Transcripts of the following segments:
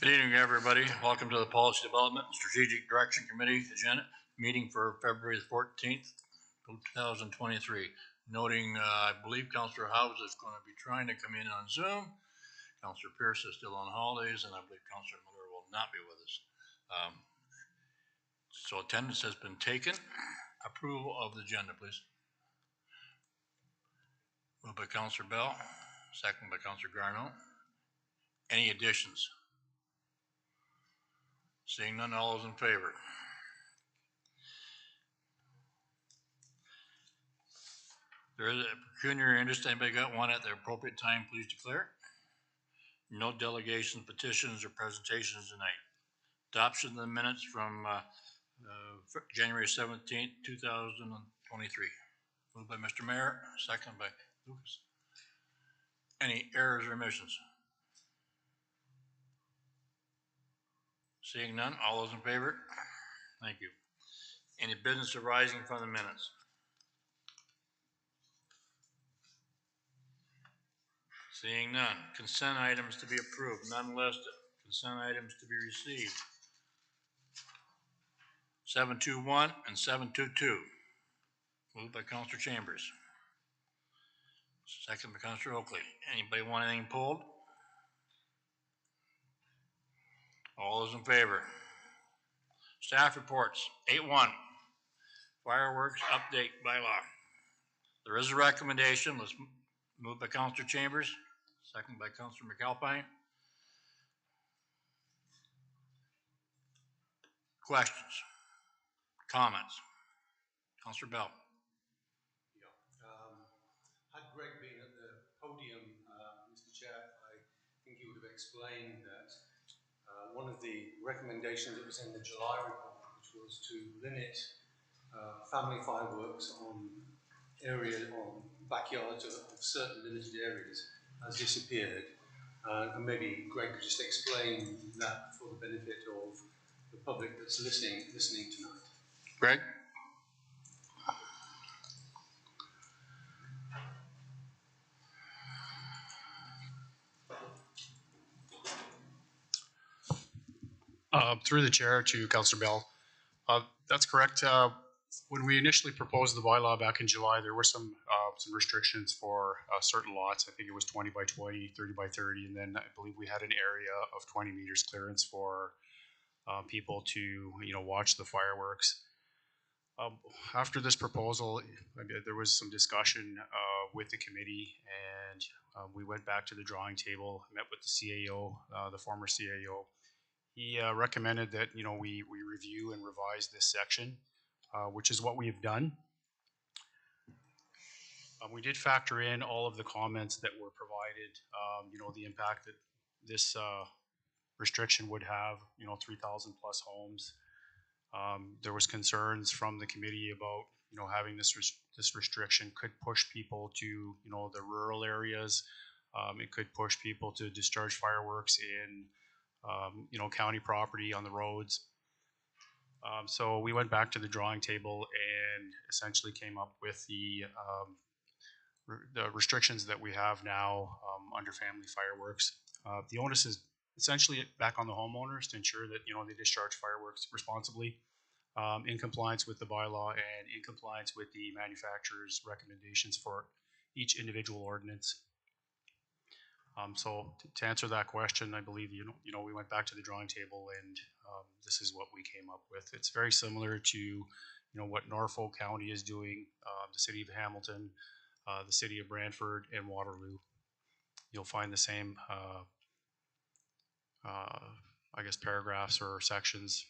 Good evening, everybody. Welcome to the Policy Development and Strategic Direction Committee agenda meeting for February 14th, 2023. Noting, I believe Councillor Howes is going to be trying to come in on Zoom. Councillor Pierce is still on holidays, and I believe Councillor Miller will not be with us. So attendance has been taken. Approval of the agenda, please. Moved by Councillor Bell, second by Councillor Garneau. Any additions? Seeing none, all those in favor? There is a pecuniary interest. Anybody got one at the appropriate time, please declare. No delegations, petitions, or presentations tonight. Adoption of the minutes from January 17th, 2023. Moved by Mr. Mayor, second by Lucas. Any errors or omissions? Seeing none, all those in favor? Thank you. Any business arising from the minutes? Seeing none. Consent items to be approved, none listed. Consent items to be received. 721 and 722. Moved by Councillor Chambers. Second by Councillor Oakley. Anybody want anything pulled? All those in favor? Staff reports. 8.1. Fireworks update bylaw. There is a recommendation. Let's move by Councillor Chambers. Second by Councillor McAlpine. Questions? Comments? Councillor Bell. Had Greg been at the podium, Mr. Chair, I think he would have explained that one of the recommendations that was in the July report, which was to limit family fireworks on backyards of certain limited areas, has disappeared. And maybe Greg could just explain that for the benefit of the public that's listening tonight. Greg? Through the chair to Councillor Bell. That's correct. When we initially proposed the bylaw back in July, there were some restrictions for certain lots. I think it was 20 by 20, 30 by 30, and then I believe we had an area of 20 meters clearance for people to watch the fireworks. After this proposal, there was some discussion with the committee, and we went back to the drawing table, met with the CAO, the former CAO. He recommended that we review and revise this section, which is what we've done. We did factor in all of the comments that were provided, the impact that this restriction would have, 3,000 plus homes. There was concerns from the committee about, having this restriction could push people to, the rural areas. It could push people to discharge fireworks in, county property on the roads. So we went back to the drawing table and essentially came up with the restrictions that we have now under family fireworks. The onus is essentially back on the homeowners to ensure that they discharge fireworks responsibly, in compliance with the bylaw and in compliance with the manufacturer's recommendations for each individual ordinance. So to answer that question, I believe we went back to the drawing table, and this is what we came up with. It's very similar to what Norfolk County is doing, the city of Hamilton, the city of Brantford, and Waterloo. You'll find the same I guess paragraphs or sections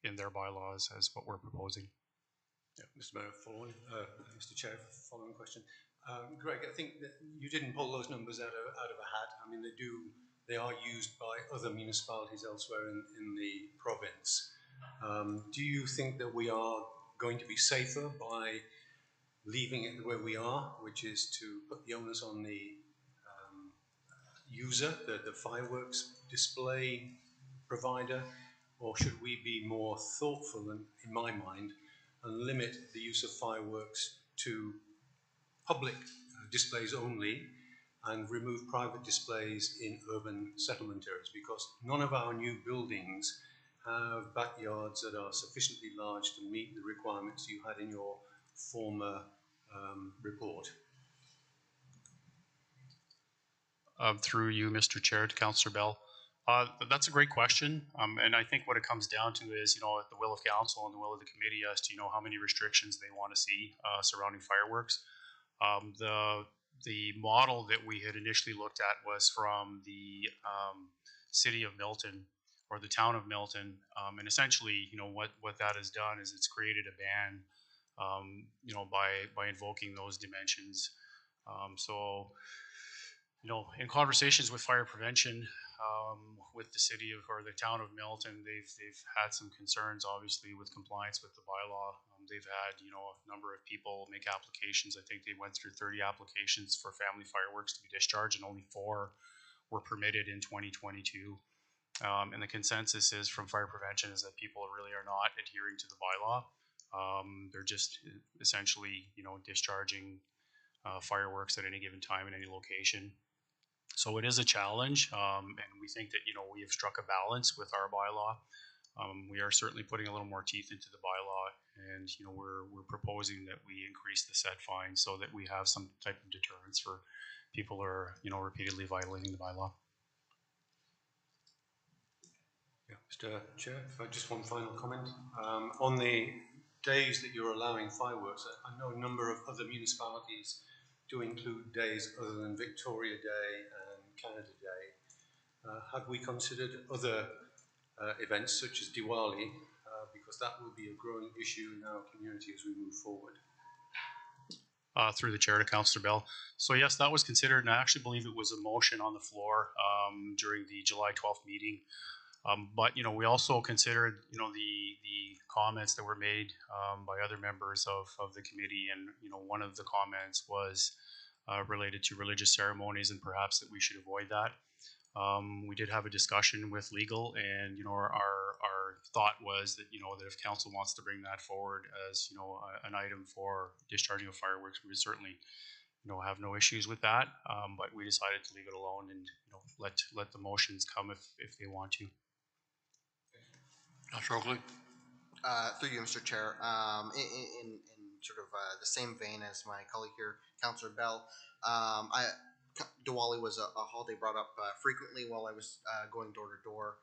in their bylaws as what we're proposing. Yeah, Mr. Mayor, Mr. Chair, following question. Greg, I think that you didn't pull those numbers out of a hat. I mean, they are used by other municipalities elsewhere in the province. Do you think that we are going to be safer by leaving it the way we are, which is to put the onus on the user, the fireworks display provider, or should we be more thoughtful, in my mind, and limit the use of fireworks to public displays only, and remove private displays in urban settlement areas, because none of our new buildings have backyards that are sufficiently large to meet the requirements you had in your former report. Through you, Mr. Chair, to Councillor Bell. That's a great question, and I think what it comes down to is, the will of council and the will of the committee as to, how many restrictions they want to see surrounding fireworks. The model that we had initially looked at was from the city of Milton or the town of Milton, and essentially, what that has done is it's created a ban, by invoking those dimensions. So, in conversations with fire prevention, with the city of or the town of Milton, they've had some concerns, obviously, with compliance with the bylaw. They've had, a number of people make applications. I think they went through 30 applications for family fireworks to be discharged, and only 4 were permitted in 2022. And the consensus is from fire prevention is that people really are not adhering to the bylaw. They're just essentially, discharging fireworks at any given time in any location. So it is a challenge, and we think that, we have struck a balance with our bylaw. We are certainly putting a little more teeth into the bylaw, and, we're proposing that we increase the set fine so that we have some type of deterrence for people who are, repeatedly violating the bylaw. Yeah, Mr. Chair, just one final comment. On the days that you're allowing fireworks, I know a number of other municipalities do include days other than Victoria Day and Canada Day. Have we considered other events such as Diwali, because that will be a growing issue in our community as we move forward? Through the chair to Councillor Bell. So yes, that was considered, and I actually believe it was a motion on the floor during the July 12th meeting. But we also considered the comments that were made by other members of the committee, and one of the comments was related to religious ceremonies and perhaps that we should avoid that. We did have a discussion with legal, and our thought was that that if council wants to bring that forward as an item for discharging of fireworks, we would certainly have no issues with that. But we decided to leave it alone and let the motions come if they want to. Councillor Oakley. Through you, Mr. Chair, in sort of the same vein as my colleague here, Councillor Bell, Diwali was a holiday brought up frequently while I was going door to door,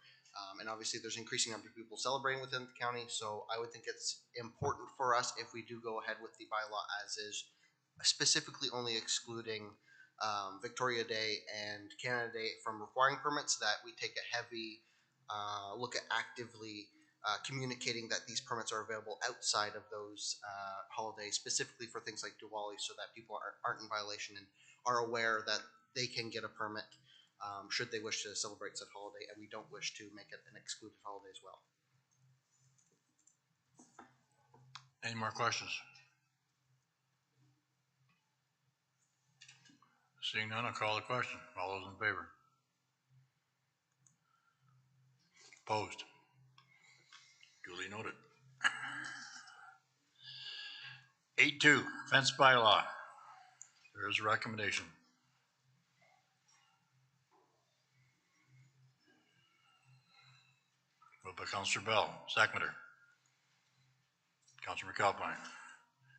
and obviously there's increasing number of people celebrating within the county, so I would think it's important for us if we do go ahead with the bylaw as is, specifically only excluding Victoria Day and Canada Day from requiring permits, that we take a heavy look at actively communicating that these permits are available outside of those holidays, specifically for things like Diwali, so that people aren't in violation and are aware that they can get a permit should they wish to celebrate said holiday, and we don't wish to make it an excluded holiday as well. Any more questions? Seeing none, I'll call the question. All those in favor? Opposed? Duly noted. 8.2, fence bylaw. There is a recommendation. Moved by Councillor Bell, seconder. Councillor McAlpine.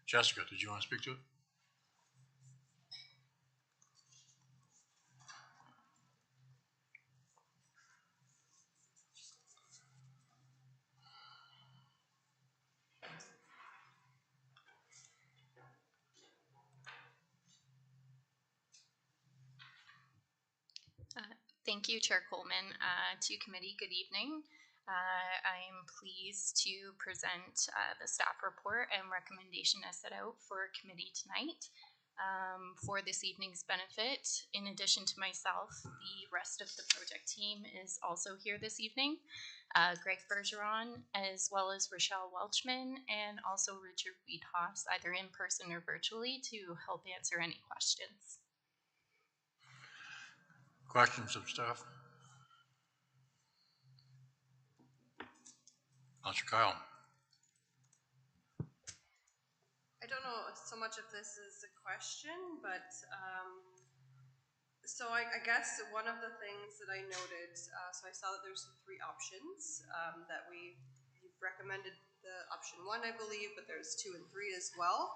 Jessica, did you want to speak to it? Thank you, Chair Coleman. To committee, good evening. I am pleased to present the staff report and recommendation as set out for committee tonight. For this evening's benefit, in addition to myself, the rest of the project team is also here this evening. Greg Bergeron, as well as Rochelle Welchman, and also Richard Wiedhoffs, either in person or virtually, to help answer any questions. Questions of staff? Councillor Kyle. I don't know so much if this is a question, but So I guess one of the things that I noted, so I saw that there's three options that you've recommended the option 1, I believe, but there's 2 and 3 as well.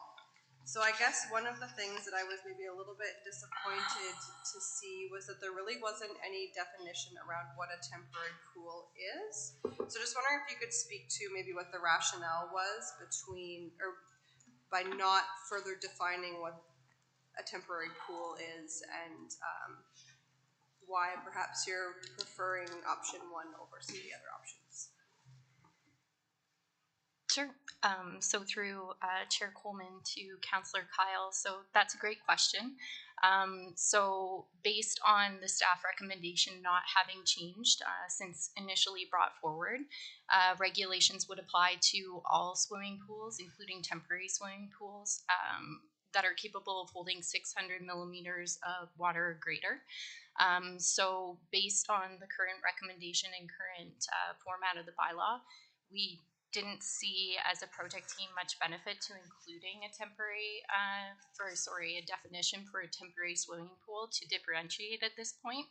So I guess one of the things that I was maybe a little bit disappointed to see was that there really wasn't any definition around what a temporary pool is. So just wondering if you could speak to maybe what the rationale was between, or by not further defining what a temporary pool is, and why perhaps you're preferring option 1 over some of the other options. Sure. So through Chair Coleman to Councillor Kyle, so that's a great question. So based on the staff recommendation not having changed since initially brought forward, regulations would apply to all swimming pools, including temporary swimming pools that are capable of holding 600 millimeters of water or greater. So based on the current recommendation and current format of the bylaw, we didn't see as a project team much benefit to including a definition for a temporary swimming pool to differentiate at this point.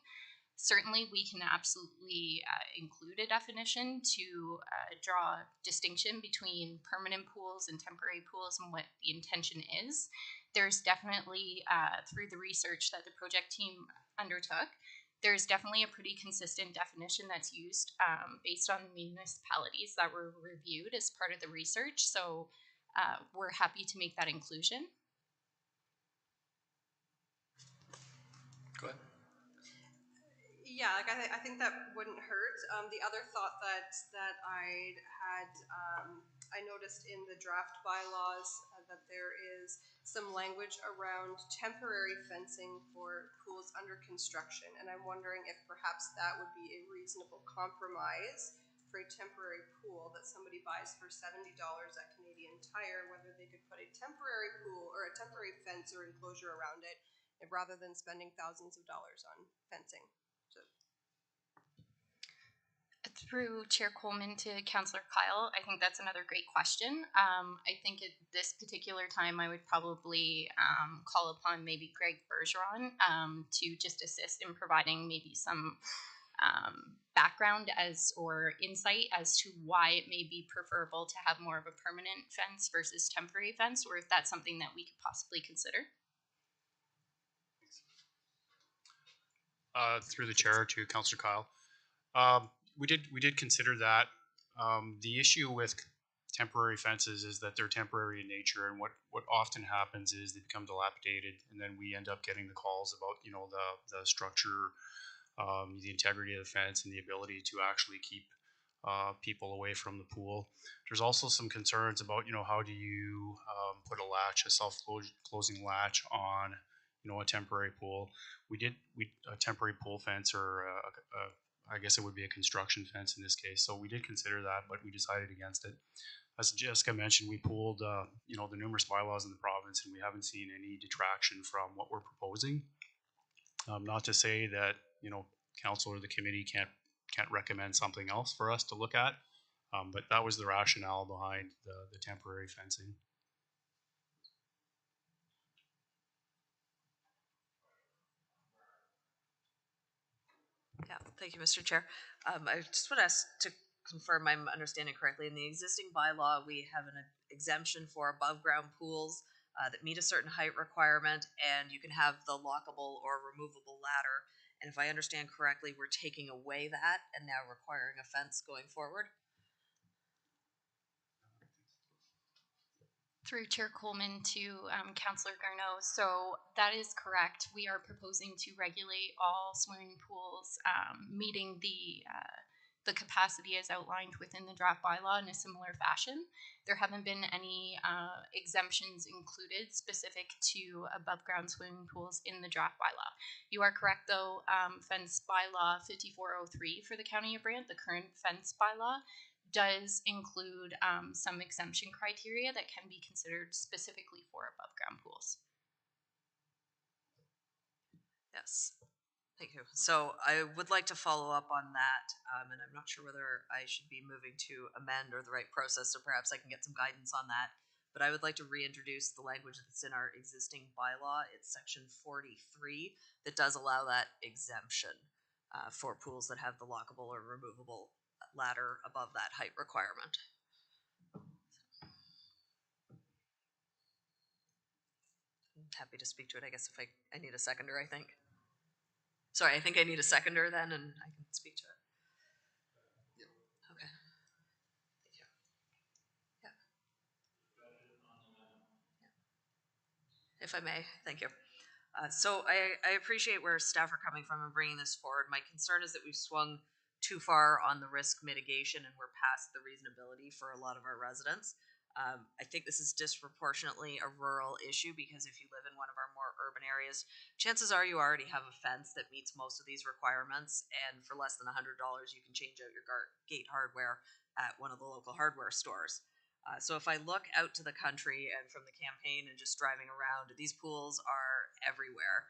Certainly, we can absolutely include a definition to draw distinction between permanent pools and temporary pools and what the intention is. There's definitely, through the research that the project team undertook, there's definitely a pretty consistent definition that's used based on municipalities that were reviewed as part of the research. So we're happy to make that inclusion. Go ahead. Yeah, like I think that wouldn't hurt. The other thought that I had, I noticed in the draft bylaws that there is some language around temporary fencing for pools under construction, and I'm wondering if perhaps that would be a reasonable compromise for a temporary pool that somebody buys for $70 at Canadian Tire, whether they could put a temporary pool or a temporary fence or enclosure around it, rather than spending thousands of dollars on fencing. Through Chair Coleman to Councillor Kyle, I think that's another great question. I think at this particular time, I would probably call upon maybe Greg Bergeron to just assist in providing maybe some background or insight as to why it may be preferable to have more of a permanent fence versus temporary fence, or if that's something that we could possibly consider. Through the chair to Councillor Kyle. We did consider that. The issue with temporary fences is that they're temporary in nature, and what often happens is they become dilapidated, and then we end up getting the calls about the structure, the integrity of the fence, and the ability to actually keep people away from the pool. There's also some concerns about how do you put a self-closing latch on a temporary pool. A temporary pool fence, or I guess it would be a construction fence in this case. So we did consider that, but we decided against it. As Jessica mentioned, we pulled the numerous bylaws in the province, and we haven't seen any detraction from what we're proposing. Not to say that council or the committee can't recommend something else for us to look at, but that was the rationale behind the temporary fencing. Yeah, thank you, Mr. Chair. I just want to ask to confirm I'm understanding correctly. In the existing bylaw, we have an exemption for above ground pools that meet a certain height requirement, and you can have the lockable or removable ladder. And if I understand correctly, we're taking away that and now requiring a fence going forward. Through Chair Coleman to Councillor Garneau. So that is correct. We are proposing to regulate all swimming pools meeting the capacity as outlined within the draft bylaw in a similar fashion. There haven't been any exemptions included specific to above ground swimming pools in the draft bylaw. You are correct though, fence bylaw 5403 for the County of Brant, the current fence bylaw, does include some exemption criteria that can be considered specifically for above ground pools. Yes, thank you. So I would like to follow up on that, and I'm not sure whether I should be moving to amend or the right process, so perhaps I can get some guidance on that. but I would like to reintroduce the language that's in our existing bylaw. It's section 43 that does allow that exemption for pools that have the lockable or removable ladder above that height requirement. I'm happy to speak to it, I guess, if I need a seconder, I think. Sorry, I think I need a seconder then, and I can speak to it. Yep. Okay. Thank you. Yeah. If I may, thank you. So I appreciate where staff are coming from and bringing this forward. My concern is that we've swung too far on the risk mitigation and we're past the reasonability for a lot of our residents. I think this is disproportionately a rural issue because if you live in one of our more urban areas, chances are you already have a fence that meets most of these requirements, and for less than $100 you can change out your gate hardware at one of the local hardware stores. So if I look out to the country and from the campaign and just driving around, these pools are everywhere.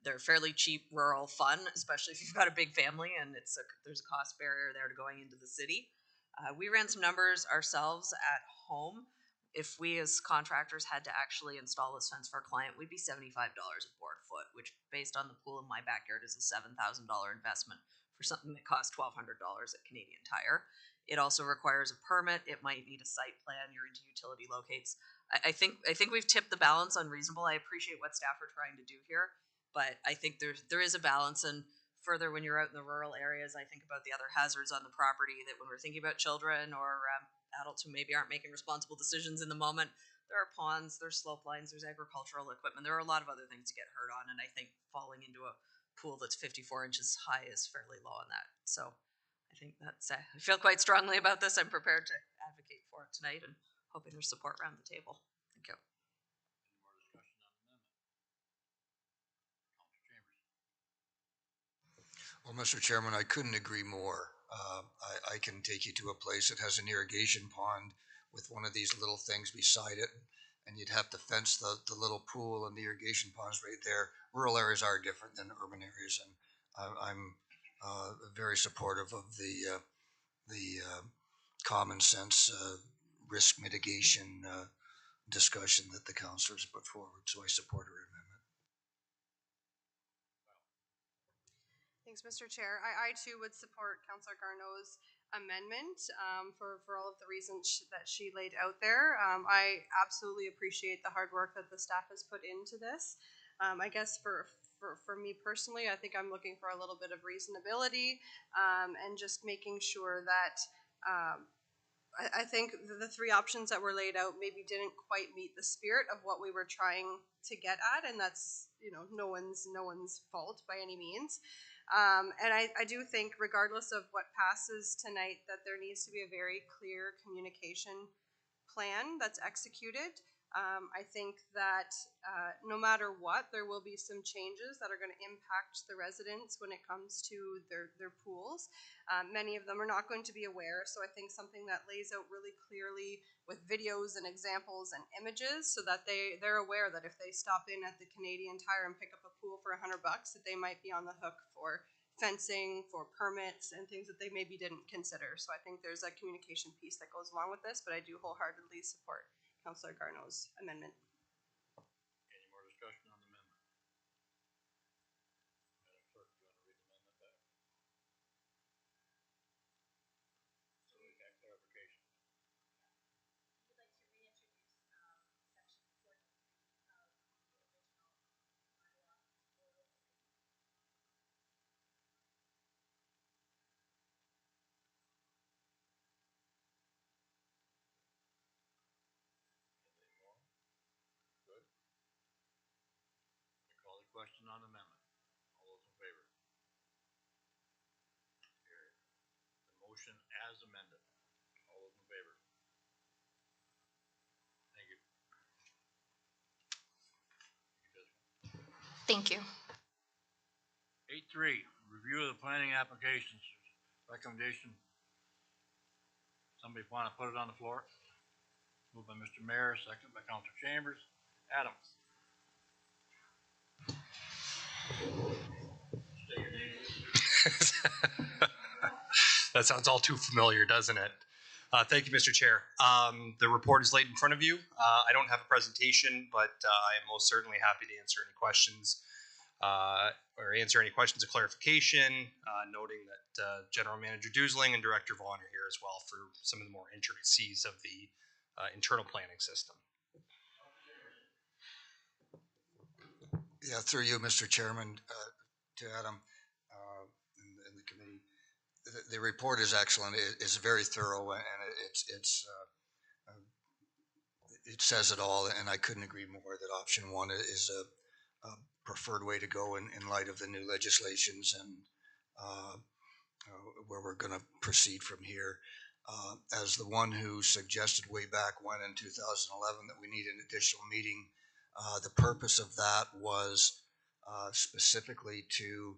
They're fairly cheap, rural fun, especially if you've got a big family and there's a cost barrier there to going into the city. We ran some numbers ourselves at home. If we as contractors had to actually install this fence for a client, we'd be $75 a board foot, which based on the pool in my backyard is a $7,000 investment for something that costs $1,200 at Canadian Tire. It also requires a permit. It might need a site plan. You're into utility locates. I think we've tipped the balance on reasonable. I appreciate what staff are trying to do here, but I think there is a balance. And further, when you're out in the rural areas, I think about the other hazards on the property that when we're thinking about children or adults who maybe aren't making responsible decisions in the moment, there are ponds, there's slope lines, there's agricultural equipment. There are a lot of other things to get hurt on. And I think falling into a pool that's 54 inches high is fairly low on that. So I think that's, I feel quite strongly about this. I'm prepared to advocate for it tonight and hoping there's support around the table. Thank you. Any more discussion on the amendment? Councilor Chambers. Well, Mr. Chairman, I couldn't agree more. I can take you to a place that has an irrigation pond with one of these little things beside it, and you'd have to fence the little pool and the irrigation ponds right there. Rural areas are different than urban areas, and I'm very supportive of the common sense risk mitigation discussion that the councillors put forward. So I support her amendment. Thanks, Mr. Chair. I too would support Councillor Garneau's amendment for all of the reasons that she laid out there. I absolutely appreciate the hard work that the staff has put into this. I guess for me personally, I think I'm looking for a little bit of reasonability and just making sure that I think the three options that were laid out maybe didn't quite meet the spirit of what we were trying to get at, and that's, you know, no one's fault by any means. And I do think, regardless of what passes tonight, that there needs to be a very clear communication plan that's executed. I think that no matter what, there will be some changes that are going to impact the residents when it comes to their pools. Many of them are not going to be aware, so I think something that lays out really clearly with videos and examples and images so that they're aware that if they stop in at the Canadian Tire and pick up a pool for $100, that they might be on the hook for fencing, for permits, and things that they maybe didn't consider. So I think there's a communication piece that goes along with this, but I do wholeheartedly support Councillor Garneau's amendment. Any more discussion on the amendment? Madam Clerk, do you want to read the amendment back? So we got clarification. Anything more? Good. I call the question on the amendment. All those in favor? Carried. The motion as amended. All those in favor? Thank you. Thank you. 8.3, review of the planning applications. Recommendation. Somebody want to put it on the floor? Moved by Mr. Mayor, second by Councilor Chambers. Adam. State your name. That sounds all too familiar, doesn't it? Thank you, Mr. Chair. The report is laid in front of you. I don't have a presentation, but I am most certainly happy to answer any questions or answer any questions of clarification, noting that General Manager Dusling and Director Vaughn are here as well for some of the more intricacies of the internal planning system. Yeah, through you, Mr. Chairman, to Adam and the committee. The report is excellent. It's very thorough, and it says it all. And I couldn't agree more that option one is a preferred way to go in light of the new legislations and where we're going to proceed from here. As the one who suggested way back when in 2011 that we need an additional meeting, the purpose of that was specifically to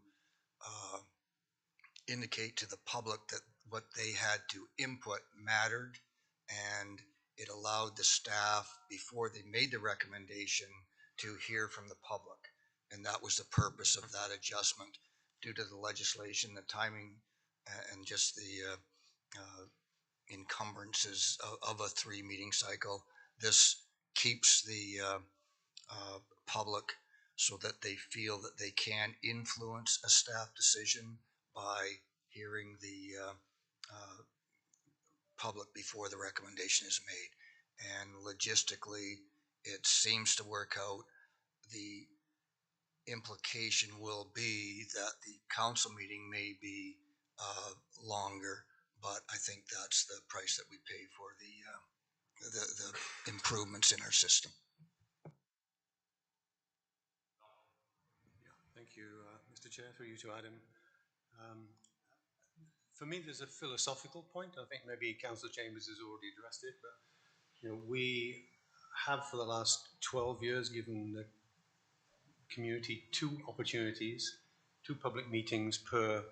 indicate to the public that what they had to input mattered, and it allowed the staff, before they made the recommendation, to hear from the public. And that was the purpose of that adjustment due to the legislation, the timing, and just the encumbrances of a 3-meeting cycle. This keeps the public so that they feel that they can influence a staff decision by hearing the public before the recommendation is made. And logistically, it seems to work out. The implication will be that the council meeting may be longer, but I think that's the price that we pay for the improvements in our system. Thank you, Mr. Chair, through you to Adam. For me, there's a philosophical point. I think maybe Councillor Chambers has already addressed it, but we have for the last 12 years given the community 2 opportunities, 2 public meetings per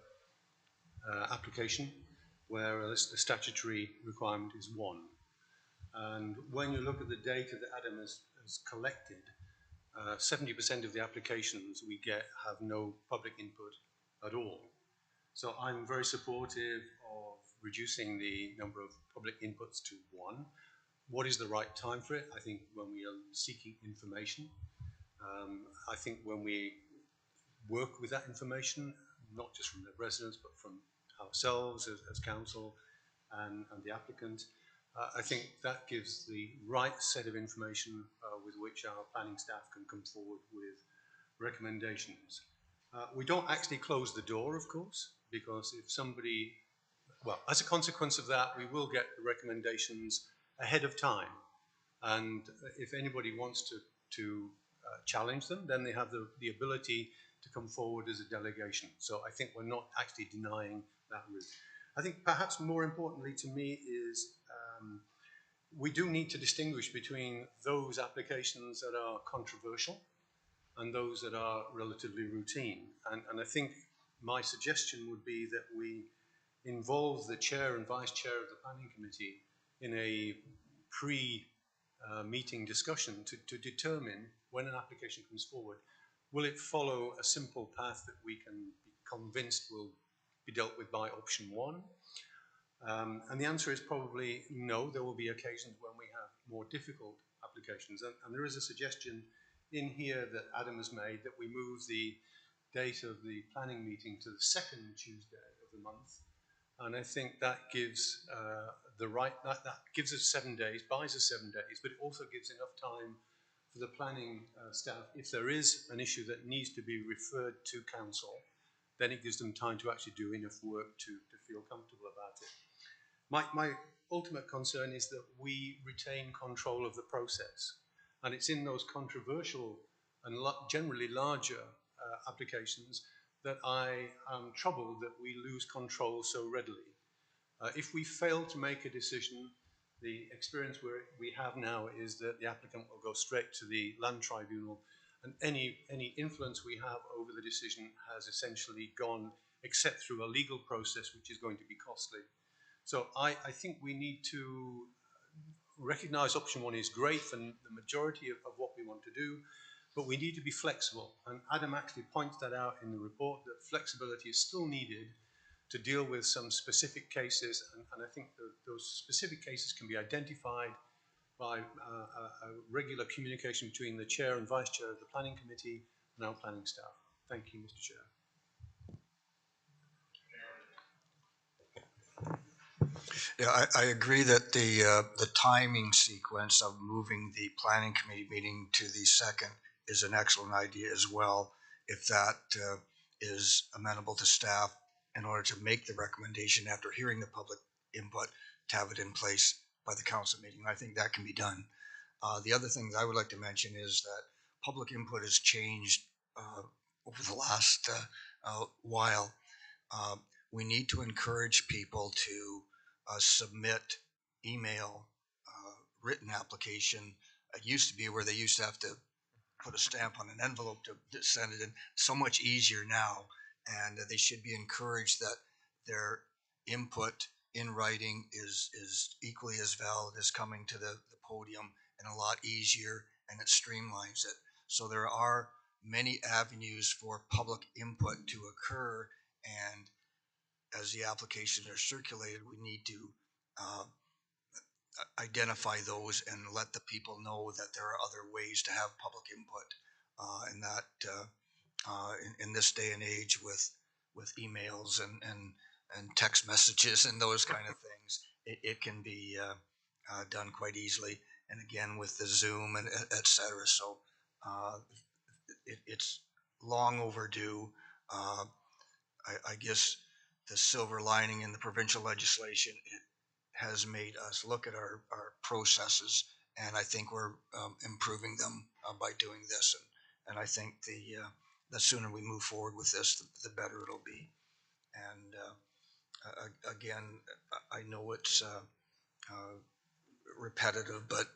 application, whereas the statutory requirement is 1. And when you look at the data that Adam has collected, 70% of the applications we get have no public input at all. So I'm very supportive of reducing the number of public inputs to 1. What is the right time for it? I think when we are seeking information. I think when we work with that information, not just from the residents, but from ourselves as council and the applicant, I think that gives the right set of information with which our planning staff can come forward with recommendations. We don't actually close the door, of course, because if somebody, well, as a consequence of that, we will get the recommendations ahead of time. And if anybody wants to challenge them, then they have the ability to come forward as a delegation. So I think we're not actually denying that route. I think perhaps more importantly to me is we do need to distinguish between those applications that are controversial and those that are relatively routine. And I think my suggestion would be that we involve the chair and vice chair of the planning committee in a pre-meeting discussion to determine when an application comes forward, will it follow a simple path that we can be convinced will be dealt with by option 1? And the answer is probably no. There will be occasions when we have more difficult applications. And there is a suggestion in here that Adam has made that we move the date of the planning meeting to the 2nd Tuesday of the month. And I think that gives that gives us 7 days, buys us 7 days, but it also gives enough time for the planning staff. If there is an issue that needs to be referred to council, then it gives them time to actually do enough work to feel comfortable about it. My ultimate concern is that we retain control of the process. And it's in those controversial and generally larger applications that I am troubled that we lose control so readily. If we fail to make a decision, the experience we have now is that the applicant will go straight to the land tribunal, and any influence we have over the decision has essentially gone, except through a legal process, which is going to be costly. So I think we need to recognize option 1 is great for the majority of what we want to do, but we need to be flexible. And Adam actually points that out in the report, that flexibility is still needed to deal with some specific cases, and I think those specific cases can be identified by a regular communication between the chair and vice chair of the planning committee and our planning staff. Thank you, Mr. Chair. Yeah, I agree that the timing sequence of moving the planning committee meeting to the second is an excellent idea as well. If that is amenable to staff in order to make the recommendation after hearing the public input, to have it in place by the council meeting, I think that can be done. The other thing that I would like to mention is that public input has changed over the last while. We need to encourage people to submit email written application. It used to be where they used to have to put a stamp on an envelope to send it in. So much easier now, and they should be encouraged that their input in writing is equally as valid as coming to the podium, and a lot easier, and it streamlines it. So there are many avenues for public input to occur, and as the applications are circulated, we need to identify those and let the people know that there are other ways to have public input, and that in this day and age with emails and text messages and those kind of things, it can be done quite easily. And again, with the Zoom and et cetera. So it's long overdue. I guess the silver lining in the provincial legislation, it has made us look at our processes, and I think we're improving them by doing this. And I think the sooner we move forward with this, the better it'll be. And again, I know it's repetitive, but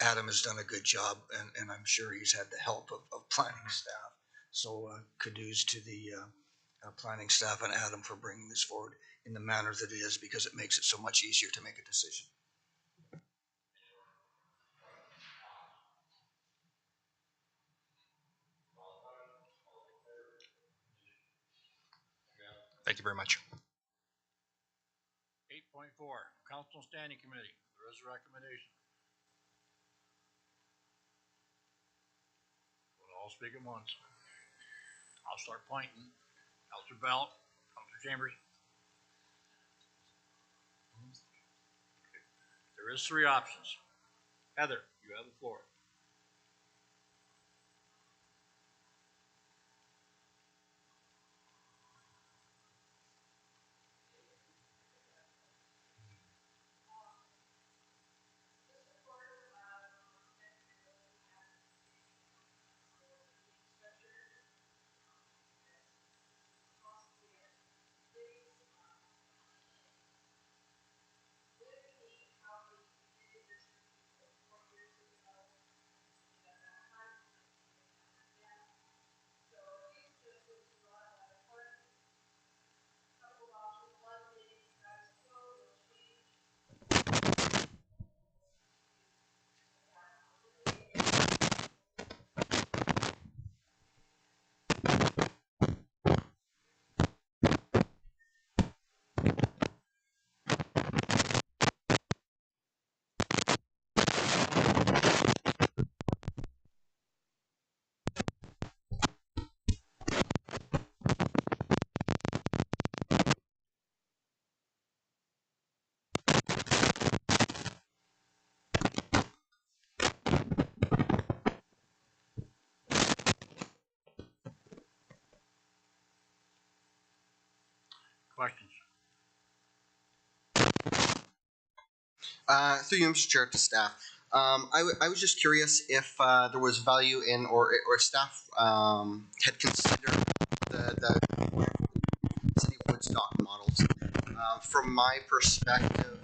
Adam has done a good job, and I'm sure he's had the help of planning staff. So kudos to the planning staff and Adam for bringing this forward in the manner that it is, because it makes it so much easier to make a decision. Thank you very much. 8.4, Council Standing Committee. There is a recommendation. We'll all speak at once. I'll start pointing. Councilor Bell, Councilor Chambers. There is 3 options. Heather, you have the floor. Questions? Through you, Mr. Chair, to staff. I was just curious if there was value in, or staff had considered the City of Woodstock models. From my perspective,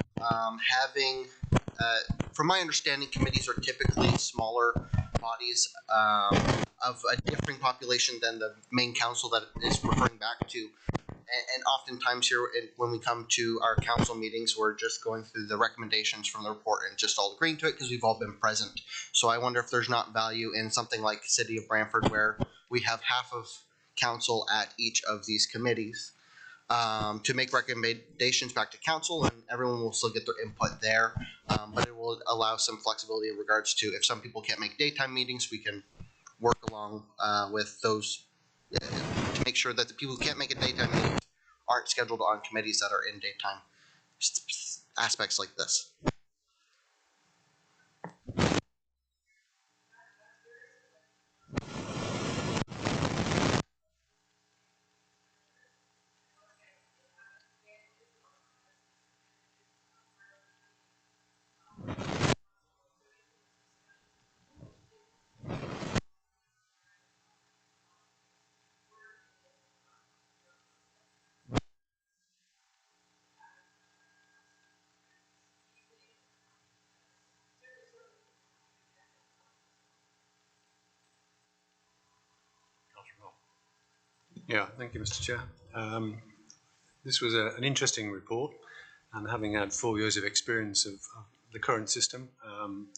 from my understanding, committees are typically smaller bodies of a differing population than the main council that it is referring back to. And oftentimes here, when we come to our council meetings, we're just going through the recommendations from the report and just all agreeing to it because we've all been present. So I wonder if there's not value in something like City of Brantford, where we have half of council at each of these committees. to make recommendations back to council, and everyone will still get their input there. But it will allow some flexibility in regards to if some people can't make daytime meetings, we can work along with those to make sure that the people who can't make a daytime meeting aren't scheduled on committees that are in daytime aspects like this. Yeah, thank you, Mr. Chair. This was an interesting report, and having had 4 years of experience of the current system,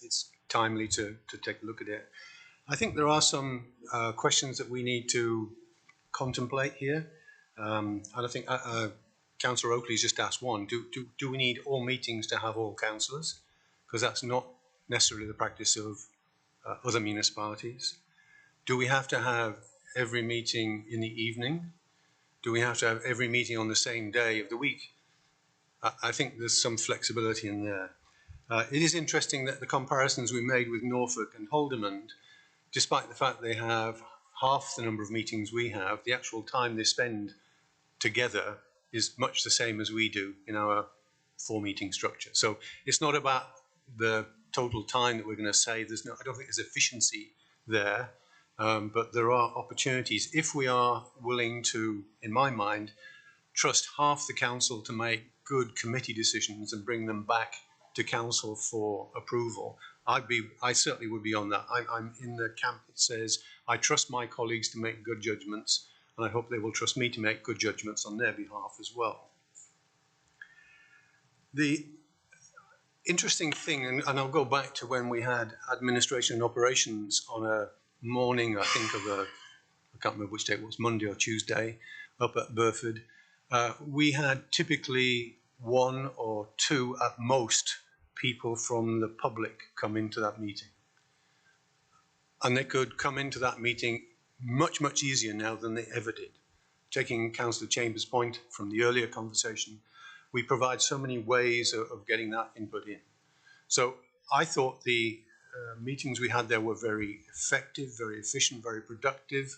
it's timely to take a look at it. I think there are some questions that we need to contemplate here, and I think Councillor Oakley's just asked one. Do we need all meetings to have all councillors? Because that's not necessarily the practice of other municipalities. Do we have to have every meeting in the evening? Do we have to have every meeting on the same day of the week? I think there's some flexibility in there. It is interesting that the comparisons we made with Norfolk and Haldimand, despite the fact they have half the number of meetings we have, the actual time they spend together is much the same as we do in our 4-meeting structure. So it's not about the total time that we're going to save. I don't think there's efficiency there. But there are opportunities if we are willing to, in my mind, trust half the council to make good committee decisions and bring them back to council for approval. I certainly would be on that. I'm in the camp that says I trust my colleagues to make good judgments, and I hope they will trust me to make good judgments on their behalf as well. The interesting thing, and I'll go back to when we had administration and operations on a morning, I think I can't remember which day it was, Monday or Tuesday, up at Burford. We had typically 1 or 2 at most people from the public come into that meeting. And they could come into that meeting much, much easier now than they ever did. Taking Councillor Chambers' point from the earlier conversation, we provide so many ways of getting that input in. So I thought the meetings we had there were very effective, very efficient, very productive.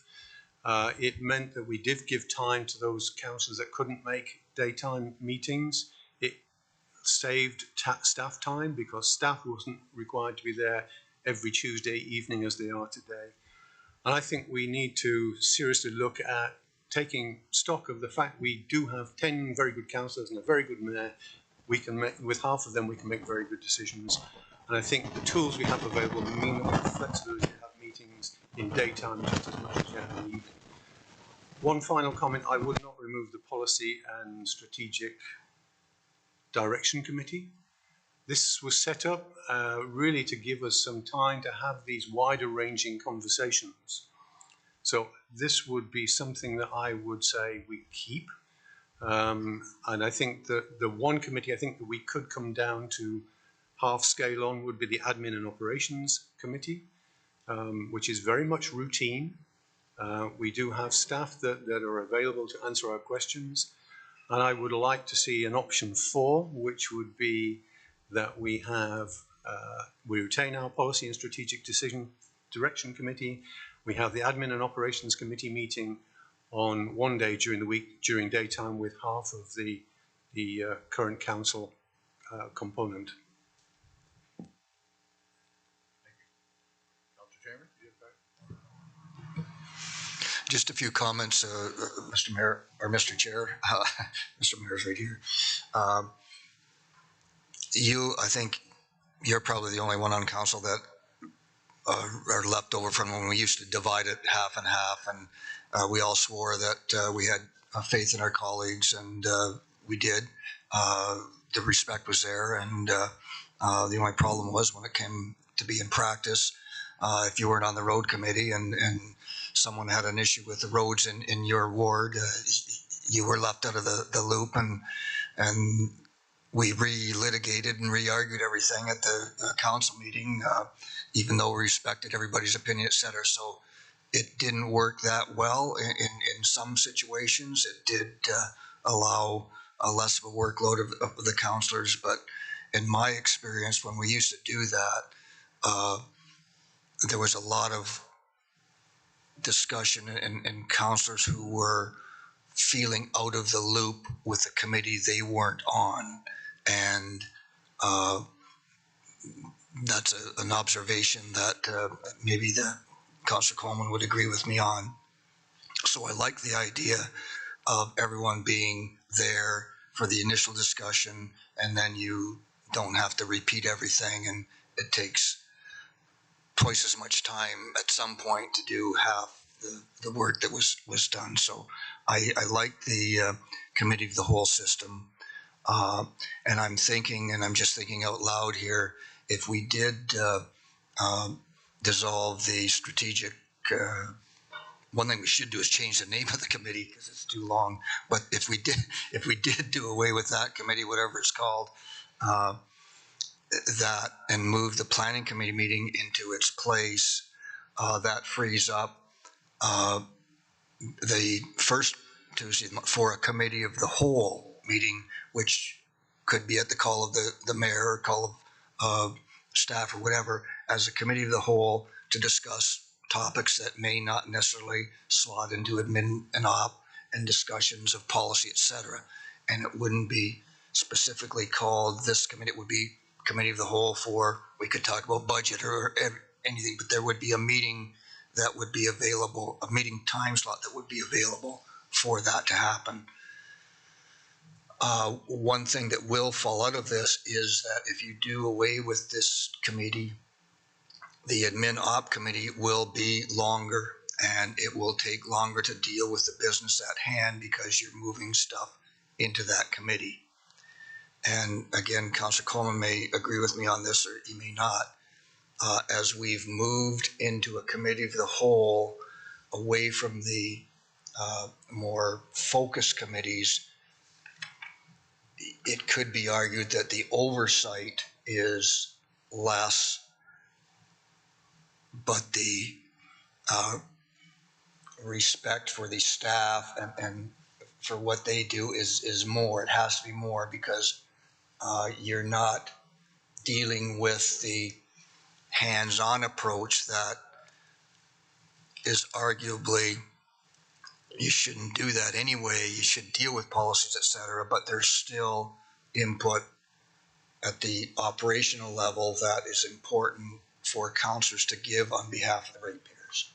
It meant that we did give time to those councillors that couldn't make daytime meetings. It saved staff time because staff wasn't required to be there every Tuesday evening as they are today. And I think we need to seriously look at taking stock of the fact we do have 10 very good councillors and a very good mayor. We can make, with half of them, we can make very good decisions. And I think the tools we have available mean that we have flexibility to have meetings in daytime just as much as you have in the evening. One final comment, I would not remove the Policy and Strategic Direction Committee. This was set up really to give us some time to have these wider ranging conversations. So this would be something that I would say we keep. And I think that the one committee I think that we could come down to half scale on would be the Admin and Operations Committee, which is very much routine. We do have staff that are available to answer our questions. And I would like to see an option 4, which would be that we have, we retain our Policy and Strategic Direction Committee. We have the Admin and Operations Committee meeting on one day during the week, during daytime, with half of the current council component. Just a few comments, Mr. Mayor, or Mr. Chair. Mr. Mayor's right here. I think you're probably the only one on council that are left over from when we used to divide it half and half, and we all swore that we had faith in our colleagues, and we did. The respect was there, and the only problem was when it came to be in practice, if you weren't on the road committee and someone had an issue with the roads in your ward, you were left out of the loop, and we re-litigated and re-argued everything at the council meeting, even though we respected everybody's opinion, et cetera. So it didn't work that well in some situations. It did allow a less of a workload of the counselors, but in my experience, when we used to do that, there was a lot of discussion and counselors who were feeling out of the loop with the committee they weren't on. And that's an observation that maybe the Councillor Coleman would agree with me on. So I like the idea of everyone being there for the initial discussion, and then you don't have to repeat everything, and it takes twice as much time at some point to do half the work that was done. So I like the committee of the whole system. And I'm thinking, and I'm just thinking out loud here, if we did dissolve the strategic, one thing we should do is change the name of the committee because it's too long. But if we did do away with that committee, whatever it's called, that, and move the planning committee meeting into its place, that frees up the first Tuesday for a committee of the whole meeting, which could be at the call of the mayor or call of staff or whatever, as a committee of the whole to discuss topics that may not necessarily slot into admin and op and discussions of policy, etc. And it wouldn't be specifically called this committee. It would be committee of the whole for, we could talk about budget or anything, but there would be a meeting that would be available, a meeting time slot that would be available for that to happen. One thing that will fall out of this is that if you do away with this committee, the admin op committee will be longer, and it will take longer to deal with the business at hand because you're moving stuff into that committee. And again, Councillor Coleman may agree with me on this, or he may not. As we've moved into a committee of the whole, away from the more focused committees, it could be argued that the oversight is less, but the respect for the staff and for what they do is more. It has to be more because you're not dealing with the hands-on approach that is arguably, you shouldn't do that anyway. You should deal with policies, etc. But there's still input at the operational level that is important for councillors to give on behalf of the ratepayers.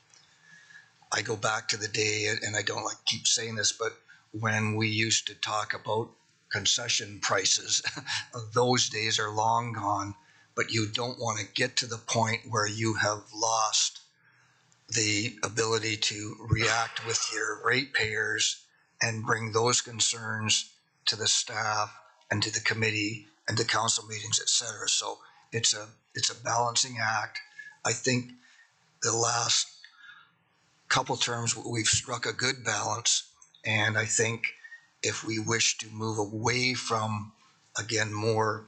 I go back to the day, and I don't like keep saying this, but when we used to talk about concession prices, those days are long gone. But you don't want to get to the point where you have lost the ability to react with your ratepayers and bring those concerns to the staff and to the committee and to council meetings, etc. So it's a balancing act. I think the last couple terms we've struck a good balance, and I think if we wish to move away from, again, more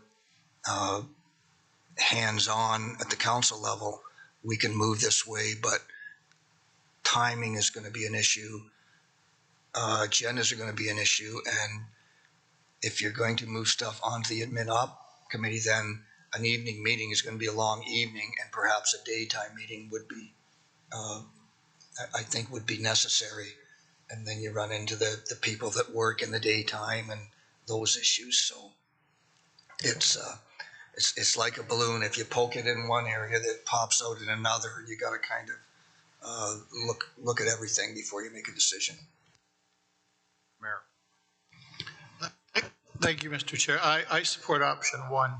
hands-on at the council level, we can move this way, but timing is going to be an issue. Agendas are going to be an issue, and if you're going to move stuff onto the admin op committee, then an evening meeting is going to be a long evening, and perhaps a daytime meeting would be, I think, would be necessary. And then you run into the people that work in the daytime and those issues. So it's like a balloon. If you poke it in one area, that pops out in another. You got to kind of look at everything before you make a decision. Mayor. Thank you, Mr. Chair. I support option one.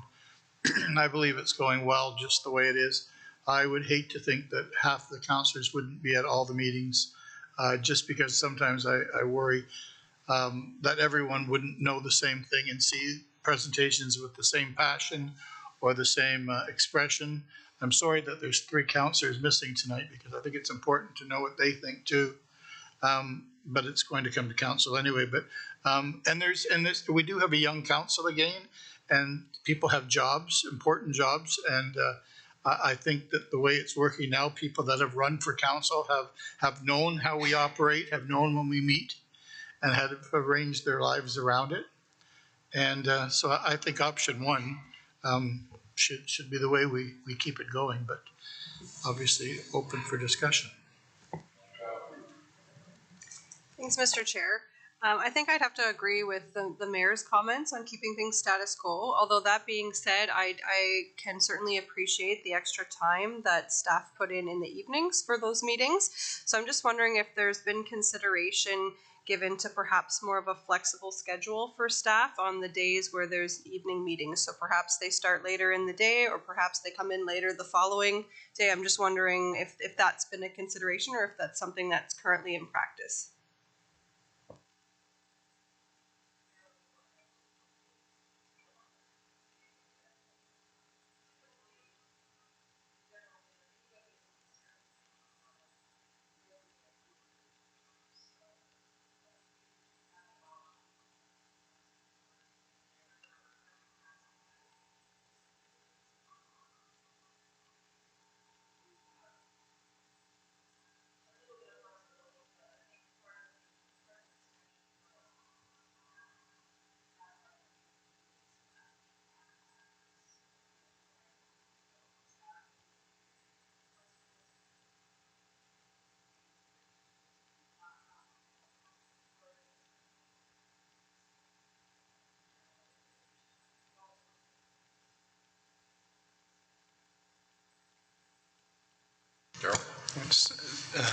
I believe it's going well just the way it is. I would hate to think that half the councillors wouldn't be at all the meetings, just because sometimes I worry that everyone wouldn't know the same thing and see presentations with the same passion or the same expression. I'm sorry that there's 3 councillors missing tonight because I think it's important to know what they think too. but it's going to come to council anyway. But and we do have a young council again, and people have jobs, important jobs, and I think that the way it's working now, people that have run for council have known how we operate, have known when we meet, and have arranged their lives around it. And so I think option one should be the way we keep it going, but obviously open for discussion. Thanks, Mr. Chair. I think I'd have to agree with the mayor's comments on keeping things status quo. Although that being said, I can certainly appreciate the extra time that staff put in the evenings for those meetings. So I'm just wondering if there's been consideration given to perhaps more of a flexible schedule for staff on the days where there's evening meetings. So perhaps they start later in the day, or perhaps they come in later the following day. I'm just wondering if that's been a consideration, or if that's something that's currently in practice.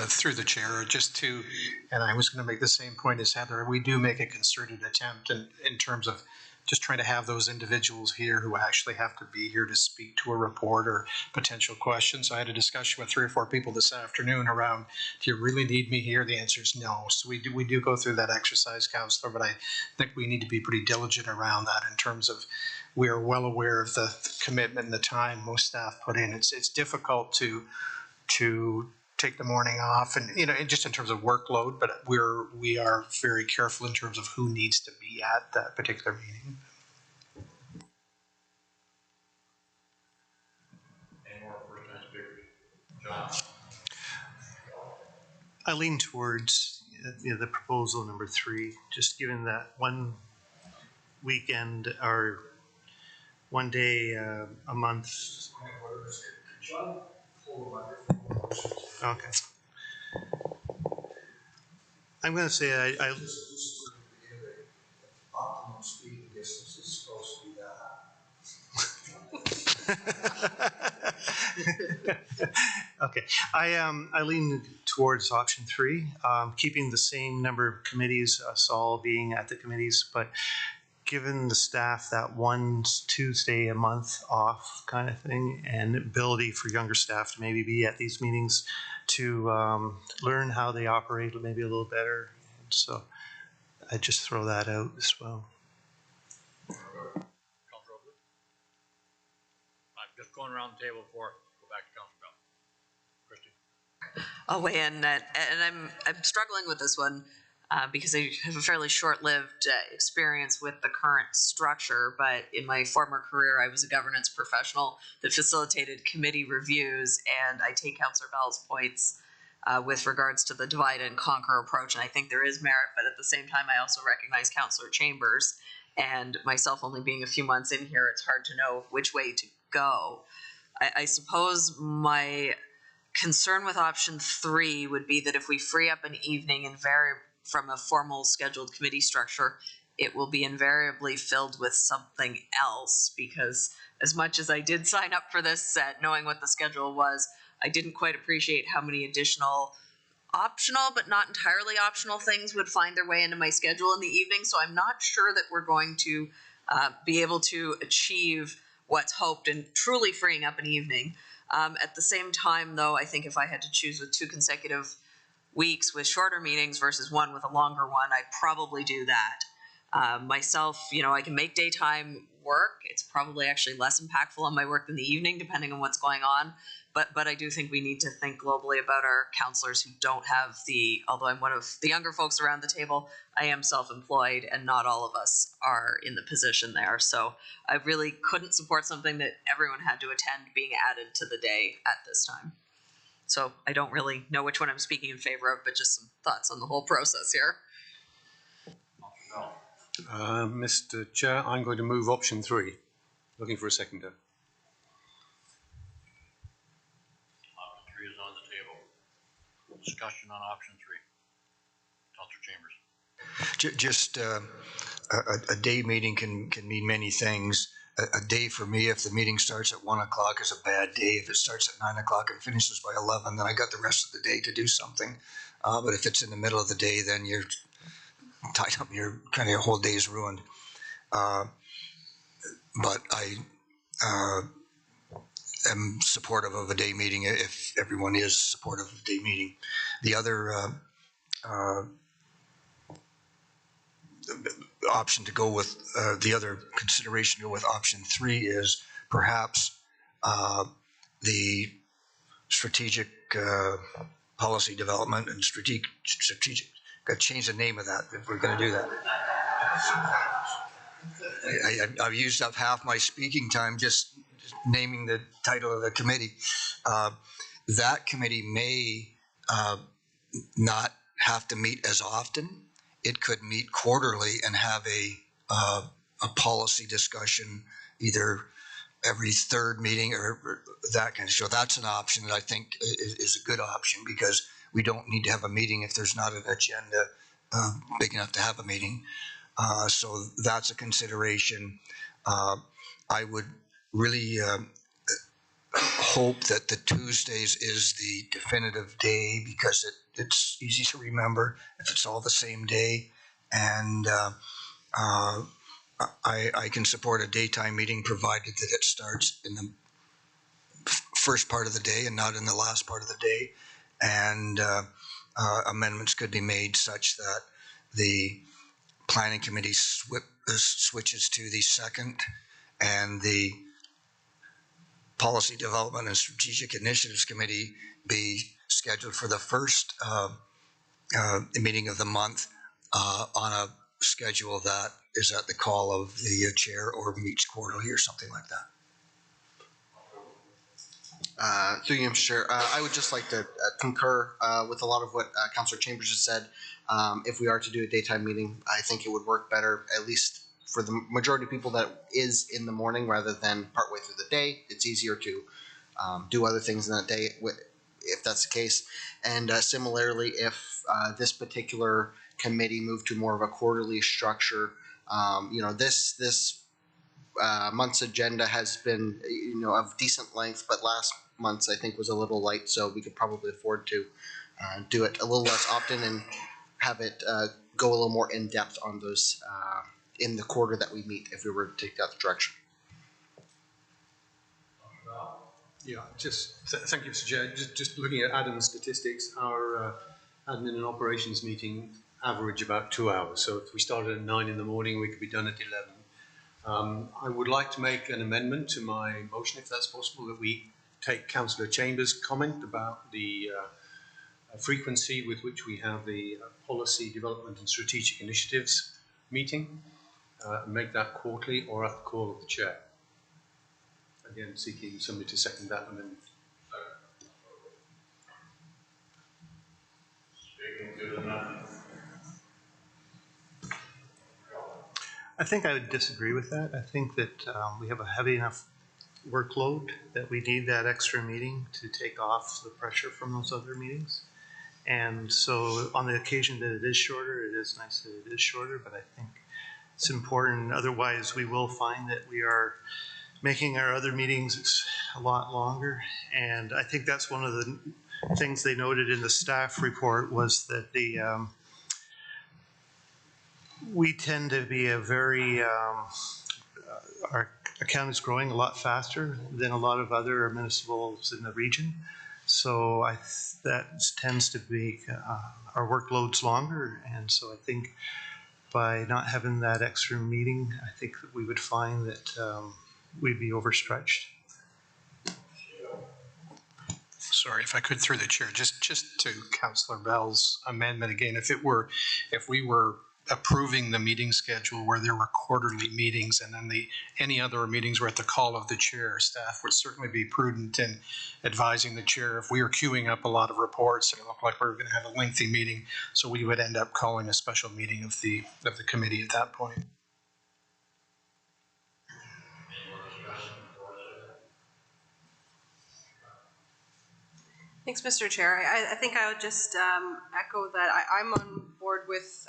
Through the chair, and I was going to make the same point as Heather, we do make a concerted attempt in terms of just trying to have those individuals here who actually have to be here to speak to a report or potential questions. I had a discussion with 3 or 4 people this afternoon around, do you really need me here? The answer is no. So we do go through that exercise, Councillor, but I think we need to be pretty diligent around that in terms of we are well aware of the commitment and the time most staff put in. It's difficult to take the morning off, and just in terms of workload, but we are very careful in terms of who needs to be at that particular meeting. Any more first-time speakers? John? I lean towards the proposal number 3, just given that one weekend or one day a month. Okay. I'm going to say I optimum speed and distance is supposed to be that. okay. I lean towards option 3, keeping the same number of committees, us all being at the committees, but given the staff that one Tuesday a month off kind of thing, and ability for younger staff to maybe be at these meetings to learn how they operate maybe a little better. So I just throw that out as well. I'm just going around the table before go back to Councillor Bell. Christy. I'll weigh in, and I'm struggling with this one because I have a fairly short-lived experience with the current structure. But in my former career, I was a governance professional that facilitated committee reviews, and I take Councillor Bell's points with regards to the divide and conquer approach, and I think there is merit. But at the same time, I also recognize Councillor Chambers, and myself only being a few months in here, it's hard to know which way to go. I suppose my concern with option 3 would be that if we free up an evening and vary from a formal scheduled committee structure, it will be invariably filled with something else, because as much as I did sign up for this set knowing what the schedule was, I didn't quite appreciate how many additional optional but not entirely optional things would find their way into my schedule in the evening. So I'm not sure that we're going to be able to achieve what's hoped in truly freeing up an evening. At the same time, though, I think if I had to choose with 2 consecutive weeks with shorter meetings versus one with a longer one, I'd probably do that. Myself, you know, I can make daytime work. It's probably actually less impactful on my work than the evening, depending on what's going on. But I do think we need to think globally about our counselors who don't have although I'm one of the younger folks around the table, I am self-employed and not all of us are in the position there. So I really couldn't support something that everyone had to attend being added to the day at this time. So I don't really know which one I'm speaking in favor of, but just some thoughts on the whole process here. Mr. Chair, I'm going to move option 3. Looking for a seconder. Option 3 is on the table. Discussion on option 3. Councillor Chambers. Just a day meeting can mean many things. A day for me, if the meeting starts at 1 o'clock, is a bad day. If it starts at 9 o'clock and finishes by 11, then I got the rest of the day to do something. But if it's in the middle of the day, then you're tied up. Your whole day is ruined. But I am supportive of a day meeting if everyone is supportive of a day meeting. The other option to go with, the other consideration to go with option 3 is perhaps the strategic policy development and strategic, got to change the name of that if we're going to do that. I've used up half my speaking time just naming the title of the committee. That committee may not have to meet as often. It could meet quarterly and have a policy discussion either every third meeting or that kind of. So that's an option that I think is a good option, because we don't need to have a meeting if there's not an agenda big enough to have a meeting. So that's a consideration. I would really hope that the Tuesdays is the definitive day, because it's easy to remember if it's all the same day. And I can support a daytime meeting provided that it starts in the first part of the day and not in the last part of the day. And amendments could be made such that the planning committee switches to the second, and the policy development and strategic initiatives committee be scheduled for the first meeting of the month on a schedule that is at the call of the chair or meets quarterly or something like that. Through you, Mr. Chair, I would just like to concur with a lot of what Councillor Chambers has said. If we are to do a daytime meeting, I think it would work better, at least for the majority of people, that is in the morning rather than partway through the day. It's easier to do other things in that day if that's the case. And similarly, if this particular committee moved to more of a quarterly structure, you know, this month's agenda has been, you know, of decent length, but last month's I think was a little light, so we could probably afford to do it a little less often and have it go a little more in depth on those in the quarter that we meet, if we were to take that direction. Yeah, thank you, Mr. Chair. Just looking at Adam's statistics, our admin and operations meeting average about 2 hours. So if we started at 9 in the morning, we could be done at 11. I would like to make an amendment to my motion, if that's possible, that we take Councillor Chambers' comment about the frequency with which we have the policy development and strategic initiatives meeting, and make that quarterly or at the call of the chair. Again, seeking somebody to second that amendment. I think I would disagree with that. I think that we have a heavy enough workload that we need that extra meeting to take off the pressure from those other meetings. And so on the occasion that it is shorter, it is nice that it is shorter, but I think it's important. Otherwise, we will find that we are making our other meetings a lot longer. And I think that's one of the things they noted in the staff report, was that we tend to be a very, our account is growing a lot faster than a lot of other municipals in the region. So that tends to be, our workload's longer. And so I think by not having that extra meeting, I think that we would find that we'd be overstretched. Sorry, if I could through the chair, just to Councillor Bell's amendment again, if we were approving the meeting schedule where there were quarterly meetings and then any other meetings were at the call of the chair, staff would certainly be prudent in advising the chair if we were queuing up a lot of reports and it looked like we were going to have a lengthy meeting, so we would end up calling a special meeting of the committee at that point. Thanks, Mr. Chair. I think I would just echo that I'm on board with,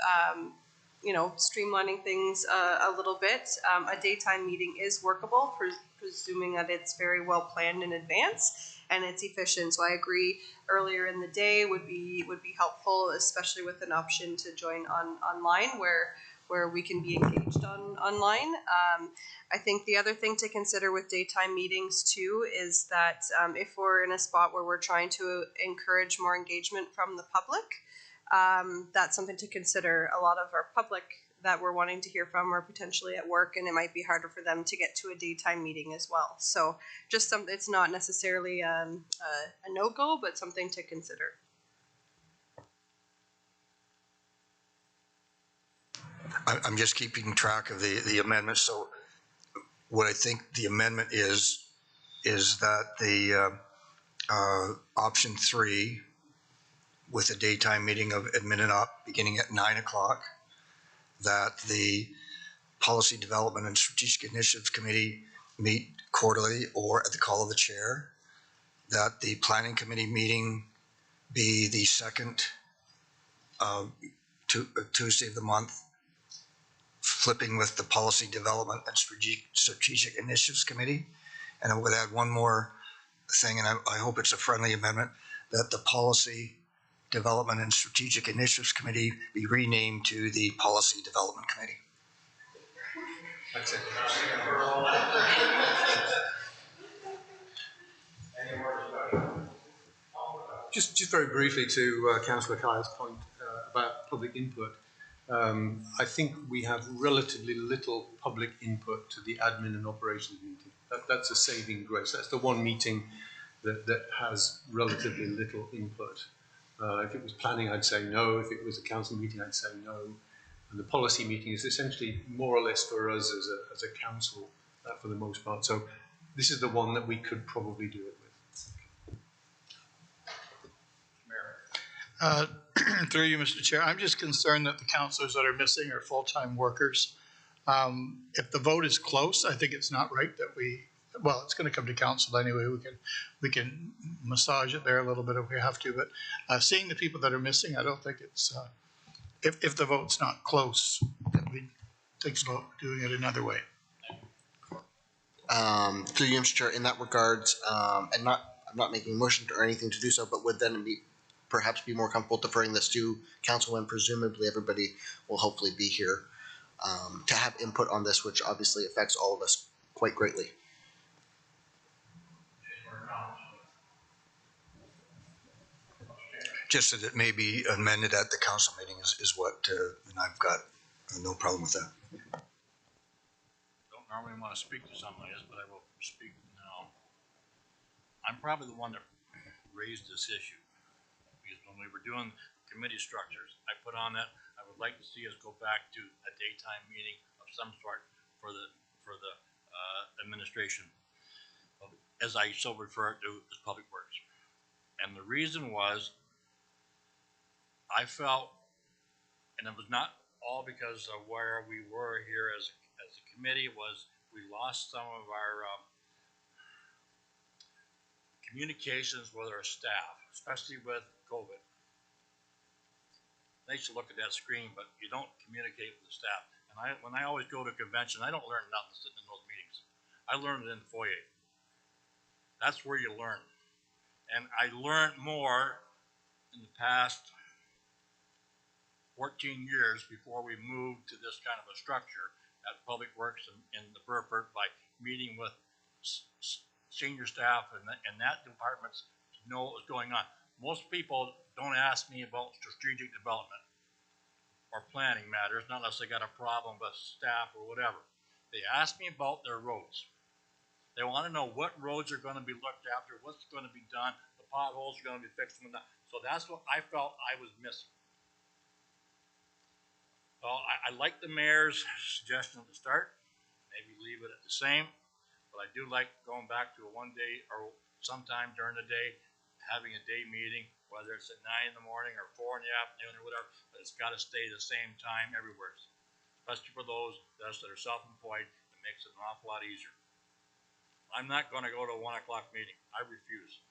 streamlining things a little bit. A daytime meeting is workable, presuming that it's very well planned in advance and it's efficient. So I agree earlier in the day would be helpful, especially with an option to join online where we can be engaged online. I think the other thing to consider with daytime meetings too is that if we're in a spot where we're trying to encourage more engagement from the public, that's something to consider. A lot of our public that we're wanting to hear from are potentially at work, and it might be harder for them to get to a daytime meeting as well. So just something, it's not necessarily a no-go, but something to consider. I'm just keeping track of the amendments. So what I think the amendment is that the option 3 with a daytime meeting of admin and up beginning at 9 o'clock, that the Policy Development and Strategic Initiatives Committee meet quarterly or at the call of the chair, that the Planning Committee meeting be the second Tuesday of the month, flipping with the Policy Development and Strategic Initiatives Committee. And I would add one more thing, and I hope it's a friendly amendment, that the Policy Development and Strategic Initiatives Committee be renamed to the Policy Development Committee. That's it. Just very briefly to Councillor Kyle's point about public input. I think we have relatively little public input to the admin and operations meeting. That's a saving grace. That's the one meeting that has relatively little input. If it was planning, I'd say no. If it was a council meeting, I'd say no. And the policy meeting is essentially more or less for us as a council for the most part. So this is the one that we could probably do it with. Through you, Mr. Chair, I'm just concerned that the councillors that are missing are full-time workers. If the vote is close, I think it's not right that well, it's going to come to council anyway. We can massage it there a little bit if we have to, but seeing the people that are missing, I don't think it's, if the vote's not close, we think about doing it another way. Through you, Mr. Chair, in that regards, and I'm not making a motion or anything to do so, but would then perhaps be more comfortable deferring this to council when presumably everybody will hopefully be here to have input on this, which obviously affects all of us quite greatly. Just that it may be amended at the council meeting is what, and I've got no problem with that. Don't normally want to speak to something like this, but I will speak now. I'm probably the one that raised this issue because when we were doing committee structures, I put on that I would like to see us go back to a daytime meeting of some sort for the administration, as I so refer to as Public Works. And the reason was I felt, and it was not all because of where we were here as a committee, was we lost some of our communications with our staff, especially with COVID. Nice to look at that screen, but you don't communicate with the staff. And when I always go to a convention, I don't learn nothing sitting in those meetings. I learn it in the foyer. That's where you learn. And I learned more in the past 14 years before we moved to this kind of a structure at Public Works in the Burford by meeting with senior staff and that departments to know what was going on. Most people don't ask me about strategic development. or planning matters, not unless they got a problem with staff or whatever. They ask me about their roads. They want to know what roads are going to be looked after, what's going to be done, the potholes are going to be fixed. So that's what I felt I was missing. Well, I like the mayor's suggestion at the start, maybe leave it at the same, but I do like going back to a 1 day or sometime during the day, having a day meeting, whether it's at 9 in the morning or 4 in the afternoon or whatever, but it's got to stay the same time everywhere. Especially for those of us that are self-employed, it makes it an awful lot easier. I'm not going to go to a 1 o'clock meeting. I refuse.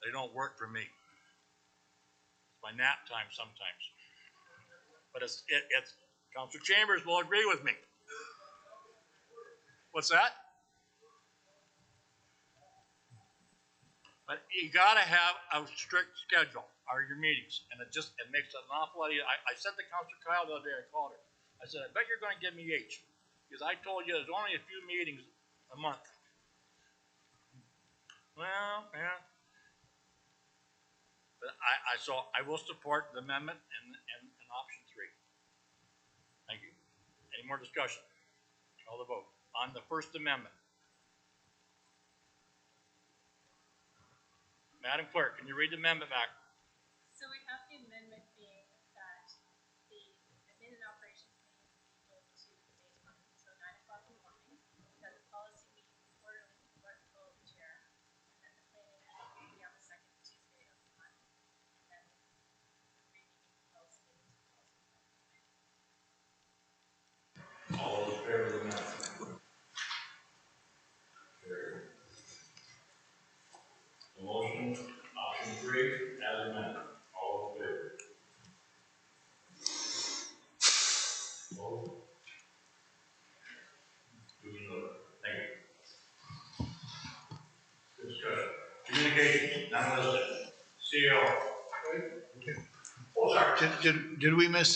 They don't work for me. It's my nap time sometimes. But it's Councilor Chambers will agree with me. What's that? But you got to have a strict schedule or your meetings, and it makes it an awful lot easier. I said to Councilor Kyle the other day, I called her. I said, I bet you're going to give me H, because I told you there's only a few meetings a month. Well, yeah. But so I will support the amendment and option 3. Thank you. Any more discussion? Call the vote on the First Amendment. Madam Clerk, can you read the amendment back? So we have the amendment being that the admin and operations meeting be moved to the day one, so 9 o'clock in the morning, that the policy meeting quarterly be elected chair, and then the planning will be on the second Tuesday of the month, and then the reading policy meetings. All those in favor of the amendment? Carried. The motion, option 3, as amended. All in favor? Vote. Duly noted. Thank you. Discussion. Communications, none listed. CEO. Oh, sorry. Did we miss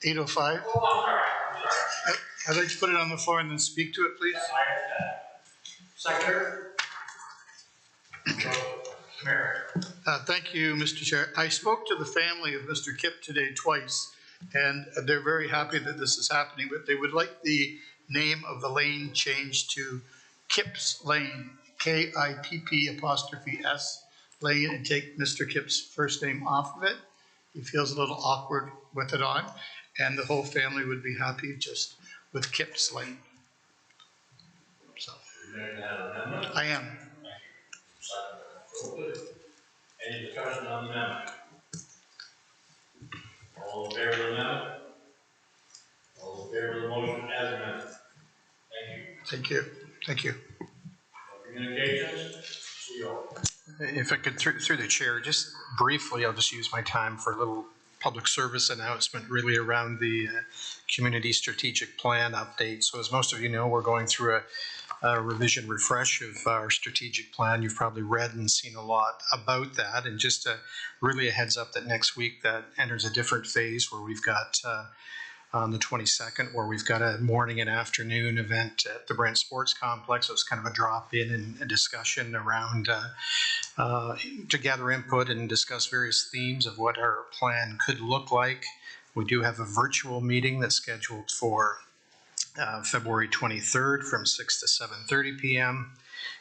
805? Oh, I'm sorry. I'd like to put it on the floor and then speak to it, please. Secretary. Mayor. Thank you, Mr. Chair. I spoke to the family of Mr. Kipp today twice, and they're very happy that this is happening, but they would like the name of the lane changed to Kipp's Lane, KIPP' Lane, and take Mr. Kipp's first name off of it. He feels a little awkward with it on, and the whole family would be happy just with Kipp's Lane. So, I am. Any discussion on the amendment? All in favor of the amendment? All in favor of the motion as amended? Thank you. Thank you. Thank you. Communications, CEO. If I could, through the chair, just briefly, I'll just use my time for a little public service announcement really around the community strategic plan update. So as most of you know, we're going through a revision refresh of our strategic plan. You've probably read and seen a lot about that, and just really a heads up that next week that enters a different phase where we've got on the 22nd, where we've got a morning and afternoon event at the Brent Sports Complex. So it's kind of a drop-in and a discussion around to gather input and discuss various themes of what our plan could look like. We do have a virtual meeting that's scheduled for February 23rd from 6 to 7:30 p.m.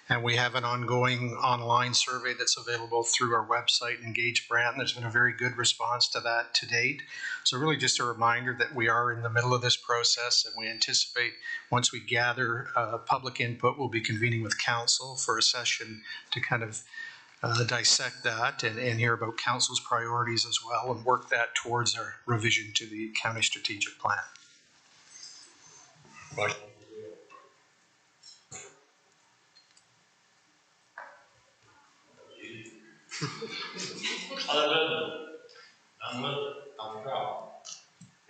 And we have an ongoing online survey that's available through our website, Engage Brant. There's been a very good response to that to date. So really just a reminder that we are in the middle of this process, and we anticipate once we gather public input, we'll be convening with council for a session to kind of dissect that and hear about council's priorities as well, and work that towards our revision to the county strategic plan. Right.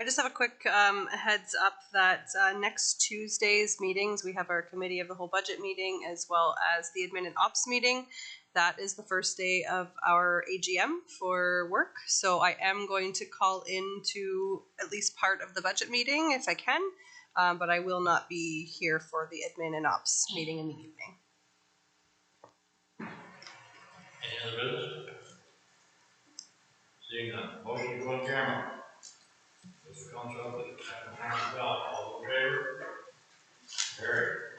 I just have a quick heads up that next Tuesday's meetings, we have our committee of the whole budget meeting as well as the admin and ops meeting. That is the first day of our AGM for work. So I am going to call in to at least part of the budget meeting if I can, but I will not be here for the admin and ops meeting in the evening. Any other business? Seeing none. Motion to go on camera. Counselor Elliott, second Counselor Bell, all in favor? Carried.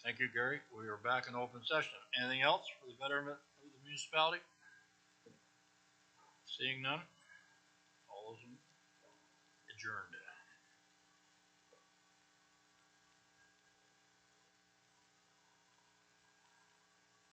Thank you, Gary. We are back in open session. Anything else for the betterment of the municipality? Seeing none? All those adjourned.